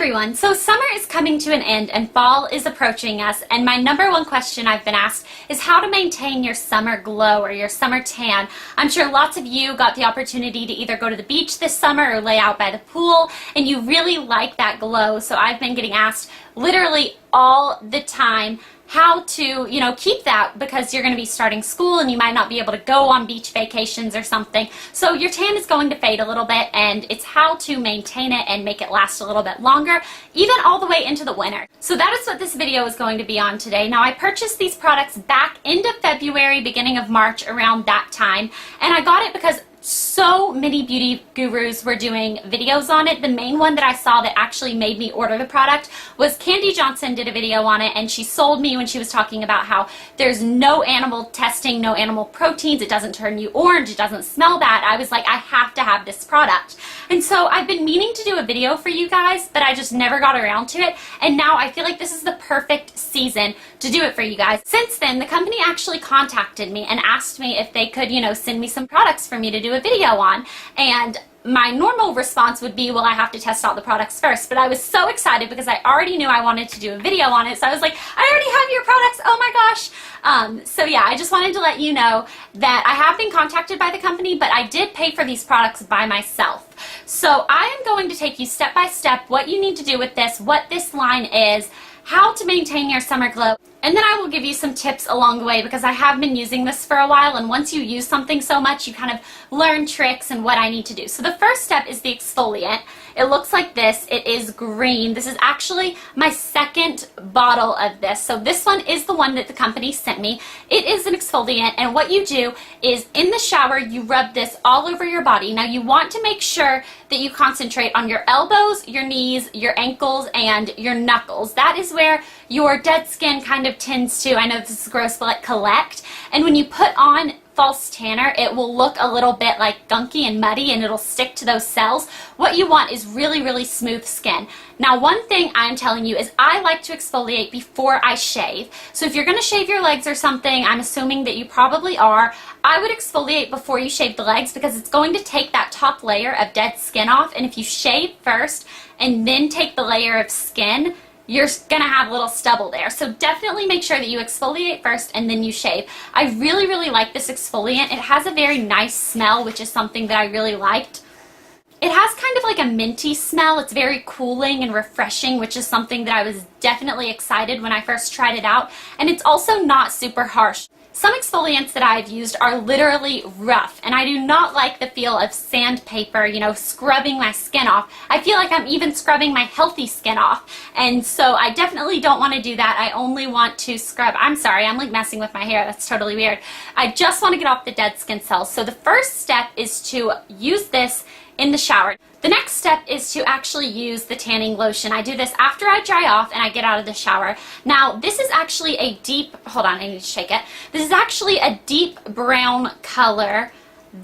everyone, so summer is coming to an end and fall is approaching us, and my number one question I've been asked is how to maintain your summer glow or your summer tan. I'm sure lots of you got the opportunity to either go to the beach this summer or lay out by the pool and you really like that glow, so I've been getting asked literally all the time how to, keep that because you're going to be starting school and you might not be able to go on beach vacations or something. So your tan is going to fade a little bit, and it's how to maintain it and make it last a little bit longer, even all the way into the winter. So that is what this video is going to be on today. Now, I purchased these products back into February, beginning of March, around that time, and I got it because so many beauty gurus were doing videos on it. The main one that I saw that actually made me order the product was Candy Johnson did a video on it, and she sold me when she was talking about how there's no animal testing, no animal proteins, it doesn't turn you orange, it doesn't smell bad. I was like, I have to have this product. And so I've been meaning to do a video for you guys, but I just never got around to it, and now I feel like this is the perfect season to do it for you guys. Since then, the company actually contacted me and asked me if they could, send me some products for me to do a video on, and my normal response would be, well, I have to test out the products first, but I was so excited because I already knew I wanted to do a video on it, so I was like, I already have your products, oh my gosh. So yeah, I just wanted to let you know that I have been contacted by the company, but I did pay for these products by myself. So I am going to take you step by step what you need to do with this, what this line is, how to maintain your summer glow, and then I will give you some tips along the way because I have been using this for a while, and once you use something so much, you kind of learn tricks and what I need to do. So the first step is the exfoliant. It looks like this. It is green. This is actually my second bottle of this. So this one is the one that the company sent me. It is an exfoliant, and what you do is in the shower, you rub this all over your body. Now you want to make sure that you concentrate on your elbows, your knees, your ankles, and your knuckles. That is where your dead skin kind of tends to, I know this is gross, but like collect. And when you put on false tanner, it will look a little bit like gunky and muddy, and it'll stick to those cells. What you want is really, really smooth skin. Now, one thing I'm telling you is I like to exfoliate before I shave. So if you're going to shave your legs or something, I'm assuming that you probably are, I would exfoliate before you shave the legs because it's going to take that top layer of dead skin off, and if you shave first and then take the layer of skin, you're going to have a little stubble there. So definitely make sure that you exfoliate first and then you shave. I really, really like this exfoliant. It has a very nice smell, which is something that I really liked. It has kind of like a minty smell. It's very cooling and refreshing, which is something that I was definitely excited when I first tried it out. And it's also not super harsh. Some exfoliants that I've used are literally rough, and I do not like the feel of sandpaper, scrubbing my skin off. I feel like I'm even scrubbing my healthy skin off, and so I definitely don't want to do that. I only want to scrub, I'm sorry, I'm like messing with my hair, that's totally weird. I just want to get off the dead skin cells. So the first step is to use this in the shower. The next step is to actually use the tanning lotion. I do this after I dry off and I get out of the shower. Now, this is actually a deep, hold on, I need to shake it. This is actually a deep brown color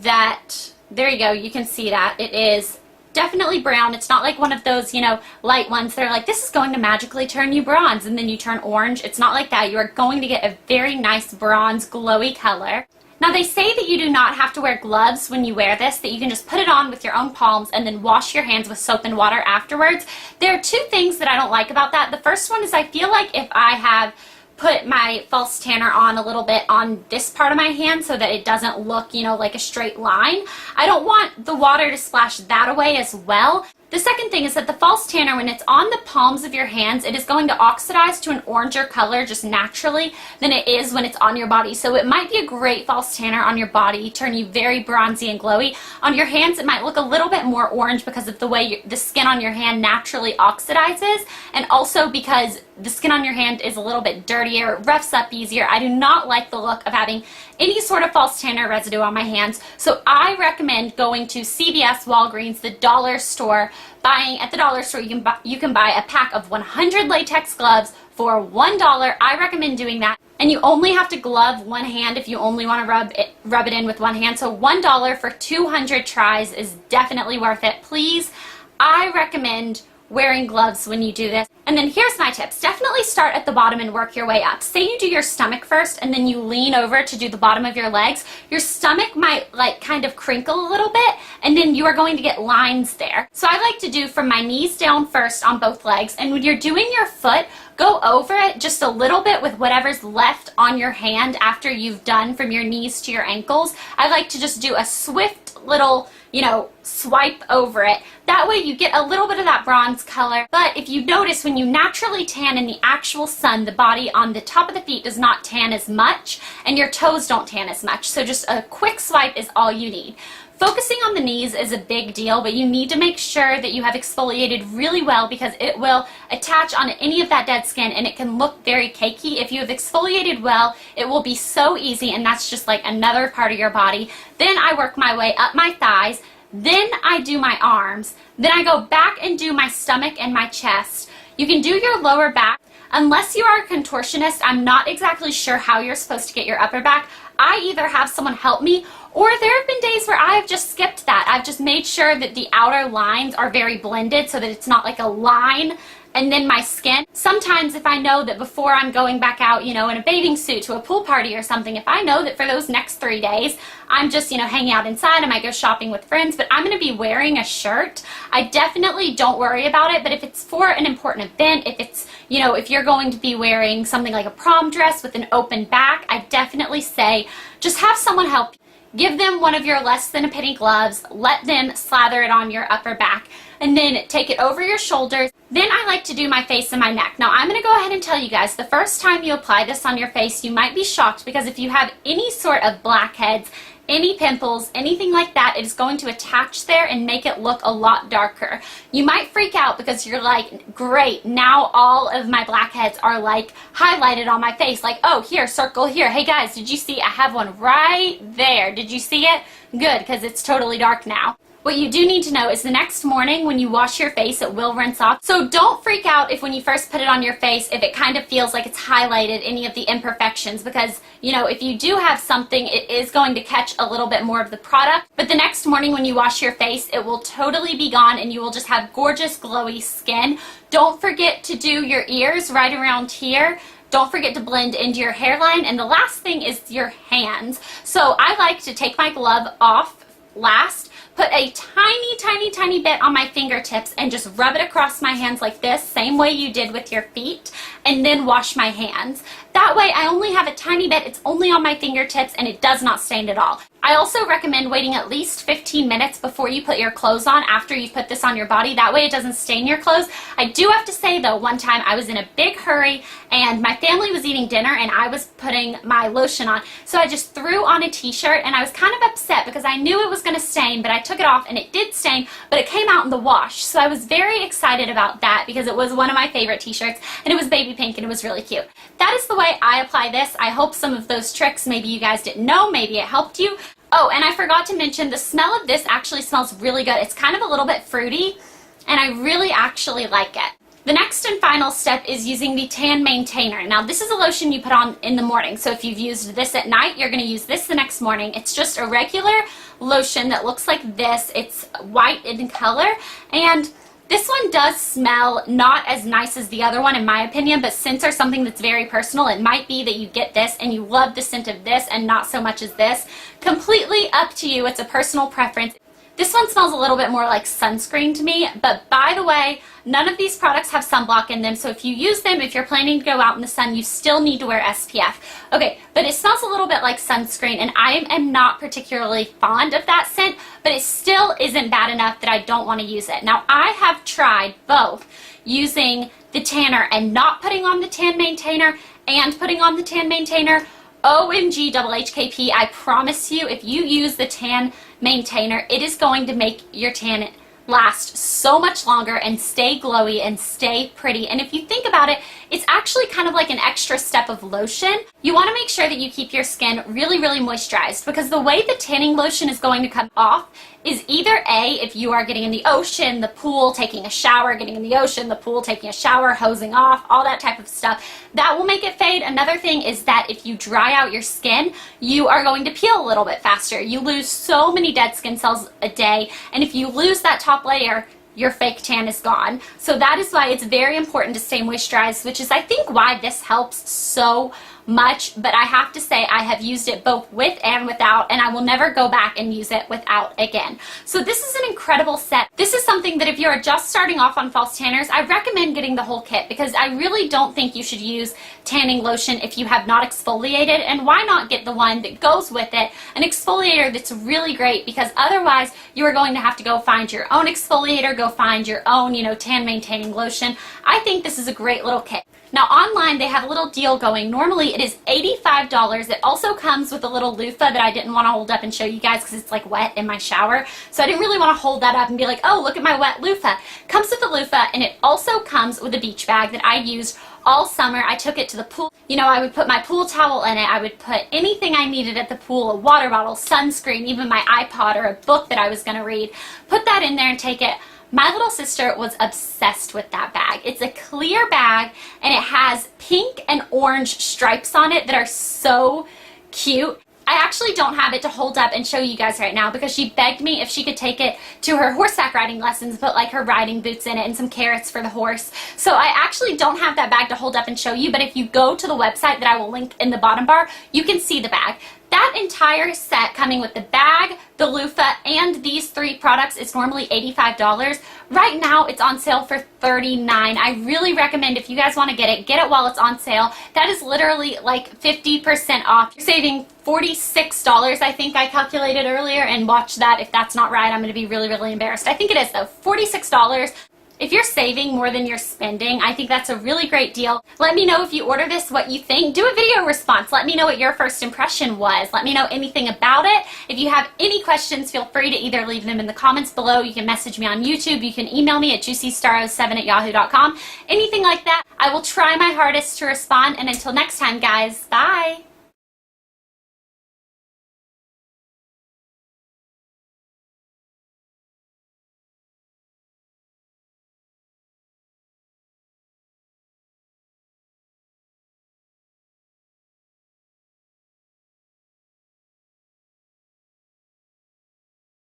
that, there you go, you can see that. It is definitely brown. It's not like one of those, light ones that are like, this is going to magically turn you bronze and then you turn orange. It's not like that. You are going to get a very nice bronze, glowy color. Now, they say that you do not have to wear gloves when you wear this, that you can just put it on with your own palms and then wash your hands with soap and water afterwards. There are two things that I don't like about that. The first one is I feel like if I have put my false tanner on a little bit on this part of my hand so that it doesn't look, like a straight line, I don't want the water to splash that away as well. The second thing is that the false tanner, when it's on the palms of your hands, it is going to oxidize to an oranger color just naturally than it is when it's on your body. So it might be a great false tanner on your body, turn you very bronzy and glowy. On your hands, it might look a little bit more orange because of the way the skin on your hand naturally oxidizes, and also because the skin on your hand is a little bit dirtier, it roughs up easier. I do not like the look of having any sort of false tanner residue on my hands, so I recommend going to CVS, Walgreens, the dollar store. At the dollar store, you can buy a pack of 100 latex gloves for $1. I recommend doing that, and you only have to glove one hand if you only want to rub it in with one hand. So $1 for 200 tries is definitely worth it. Please, I recommend wearing gloves when you do this. And then here's my tips. Definitely start at the bottom and work your way up. Say you do your stomach first and then you lean over to do the bottom of your legs. Your stomach might like kind of crinkle a little bit and then you are going to get lines there. So I like to do from my knees down first on both legs, and when you're doing your foot, go over it just a little bit with whatever's left on your hand after you've done from your knees to your ankles. I like to just do a swift little, swipe over it. That way you get a little bit of that bronze color. But if you notice, when you naturally tan in the actual sun, the body on the top of the feet does not tan as much and your toes don't tan as much. So just a quick swipe is all you need. Focusing on the knees is a big deal, but you need to make sure that you have exfoliated really well because it will attach on any of that dead skin and it can look very cakey. If you have exfoliated well, it will be so easy, and that's just like another part of your body. Then I work my way up my thighs, then I do my arms, then I go back and do my stomach and my chest. You can do your lower back. Unless you are a contortionist, I'm not exactly sure how you're supposed to get your upper back. I either have someone help me, or there have been days where I have just skipped that. I've just made sure that the outer lines are very blended so that it's not like a line and then my skin. Sometimes if I know that before I'm going back out, in a bathing suit to a pool party or something, if I know that for those next 3 days, I'm just, hanging out inside, I might go shopping with friends, but I'm going to be wearing a shirt, I definitely don't worry about it. But if it's for an important event, if it's, if you're going to be wearing something like a prom dress with an open back, I definitely say just have someone help you. Give them one of your less than a penny gloves, let them slather it on your upper back, and then take it over your shoulders. Then I like to do my face and my neck. Now I'm going to go ahead and tell you guys, the first time you apply this on your face, you might be shocked because if you have any sort of blackheads, any pimples, anything like that, it is going to attach there and make it look a lot darker. You might freak out because you're like, great, now all of my blackheads are like highlighted on my face. Like, oh, here, circle here. Hey guys, did you see? I have one right there. Did you see it? Good, because it's totally dark now. What you do need to know is the next morning when you wash your face, it will rinse off. So don't freak out if when you first put it on your face, if it kind of feels like it's highlighted any of the imperfections, because, if you do have something, it is going to catch a little bit more of the product. But the next morning when you wash your face, it will totally be gone and you will just have gorgeous, glowy skin. Don't forget to do your ears right around here. Don't forget to blend into your hairline. And the last thing is your hands. So I like to take my glove off last, put a tiny bit on my fingertips and just rub it across my hands like this, same way you did with your feet, and then wash my hands. That way I only have a tiny bit, it's only on my fingertips, and it does not stain at all. I also recommend waiting at least 15 minutes before you put your clothes on after you put this on your body. That way it doesn't stain your clothes. I do have to say though, one time I was in a big hurry and my family was eating dinner and I was putting my lotion on. So I just threw on a t-shirt and I was kind of upset because I knew it was going to stain, but I took it off and it did stain, but it came out in the wash. So I was very excited about that because it was one of my favorite t-shirts and it was baby pink and it was really cute. That is the way I apply this. I hope some of those tricks maybe you guys didn't know, maybe it helped you. Oh, and I forgot to mention, the smell of this actually smells really good. It's kind of a little bit fruity, and I really actually like it. The next and final step is using the Tan Maintainer. Now, this is a lotion you put on in the morning, so if you've used this at night, you're going to use this the next morning. It's just a regular lotion that looks like this. It's white in color, and this one does smell not as nice as the other one in my opinion, but scents are something that's very personal. It might be that you get this and you love the scent of this and not so much as this. Completely up to you. It's a personal preference. This one smells a little bit more like sunscreen to me, but by the way, none of these products have sunblock in them, so if you use them, if you're planning to go out in the sun, you still need to wear SPF. Okay, but it smells a little bit like sunscreen, and I am not particularly fond of that scent, but it still isn't bad enough that I don't want to use it. Now, I have tried both using the tanner and not putting on the Tan Maintainer and putting on the Tan Maintainer. OMG double HKP, I promise you, if you use the Tan Maintainer, it is going to make your tan last so much longer and stay glowy and stay pretty. And if you think about it, it's actually kind of like an extra step of lotion. You want to make sure that you keep your skin really, really moisturized, because the way the tanning lotion is going to come off is either A, if you are getting in the ocean, the pool, taking a shower, getting in the ocean, the pool, taking a shower, hosing off, all that type of stuff, that will make it fade. Another thing is that if you dry out your skin, you are going to peel a little bit faster. You lose so many dead skin cells a day, and if you lose that top layer, your fake tan is gone. So that is why it's very important to stay moisturized, which is I think why this helps so much. But I have to say I have used it both with and without, and I will never go back and use it without again. So this is an incredible set. This is something that if you're just starting off on false tanners, I recommend getting the whole kit, because I really don't think you should use tanning lotion if you have not exfoliated. And why not get the one that goes with it, an exfoliator that's really great, because otherwise you are going to have to go find your own exfoliator, go find your own, tan maintaining lotion. I think this is a great little kit. Now online they have a little deal going. Normally it is $85. It also comes with a little loofah that I didn't want to hold up and show you guys because it's like wet in my shower. So I didn't really want to hold that up and be like, oh, look at my wet loofah. Comes with a loofah, and it also comes with a beach bag that I used all summer. I took it to the pool. I would put my pool towel in it. I would put anything I needed at the pool, a water bottle, sunscreen, even my iPod or a book that I was going to read. Put that in there and take it. My little sister was obsessed with that bag. It's a clear bag, and it has pink and orange stripes on it that are so cute. I actually don't have it to hold up and show you guys right now because she begged me if she could take it to her horseback riding lessons, put like her riding boots in it and some carrots for the horse. So I actually don't have that bag to hold up and show you, but if you go to the website that I will link in the bottom bar, you can see the bag. That entire set coming with the bag, the loofah, and these 3 products is normally $85. Right now it's on sale for $39. I really recommend if you guys want to get it while it's on sale. That is literally like 50% off. You're saving $46, I think I calculated earlier, and watch that. If that's not right, I'm going to be really, really embarrassed. I think it is though, $46. If you're saving more than you're spending, I think that's a really great deal. Let me know if you order this, what you think. Do a video response. Let me know what your first impression was. Let me know anything about it. If you have any questions, feel free to either leave them in the comments below. You can message me on YouTube. You can email me at juicystar07@yahoo.com. Anything like that. I will try my hardest to respond. And until next time, guys, bye.